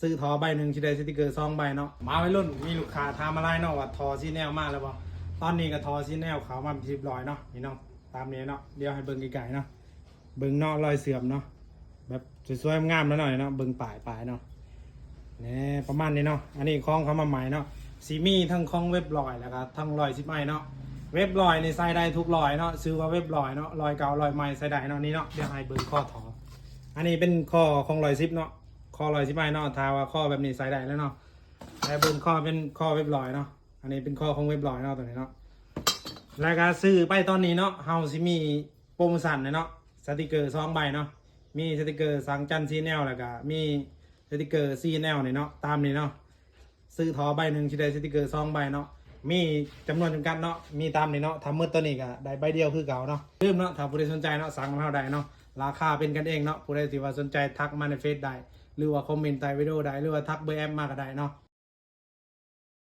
ซื้อทอใบหนึ่งชิได้สติกเกอร์2 ใบเนาะมาไว้รุ่นมีลูกค้าทำอะไรเนาะว่าทอซีแนลมาแล้วบ่ตอนนี้ก็ทอซีแนลเขามาเป็น10 รอยเนาะนี่เนาะตามนี้เนาะเดี๋ยวให้เบิ่งไกลๆเนาะเบิ่งเนาะรอยเสื่อมเนาะแบบสวยๆงามๆแล้วหน่อยเนาะเบิ่งปลายเนาะนี่ประมาณนี้เนาะอันนี้คล้องเขามาใหม่เนาะซีมีทั้งคล้องเว็บลอยแล้วก็ทั้งรอย10 ไม้เนาะเว็บลอยในใส่ได้ทุกรอยเนาะซื้อว่าเว็บลอยเนาะรอยเก่ารอยใหม่ใส่ได้เนาะนี่เนาะเดี๋ยวให้เบิ่งข้อถออันนี้เป็นข้อของรอย10เนาะข้อรอย10 ไม้เนาะถ้าว่าข้อแบบนี้ใส่ได้แล้วเนาะแต่เบิ่งข้อเป็นข้อเว็บลอยเนาะอันนี้เป็นข้อของเว็บลอยเนาะตัวนี้เนาะแล้วก็ซื้อไปตอนนี้เนาะเฮาสิมีโปรโมชั่นเนาะสติกเกอร์2 ใบเนาะมีสติกเกอร์สังจันทร์ซีแนลแล้วก็มีสติกเกอร์ซีแนลนี่เนาะตามนี้เนาะซื้อทอใบหนึ่งชิได้สติกเกอร์2 ใบเนาะมีจำนวนจำกัดเนาะมีตามนี้เนาะทำมืดตัวนี้ก็ได้ใบเดียวคือเก่าเนาะลืมเนาะถ้าผู้ใดสนใจเนาะสั่งมาเท่าใดเนาะราคาเป็นกันเองเนาะผู้ใดที่ว่าสนใจทักมาในเฟซได้หรือว่าคอมเมนต์ใต้วิดีโอได้หรือว่าทักเบอร์แอปมาก็ได้เนาะ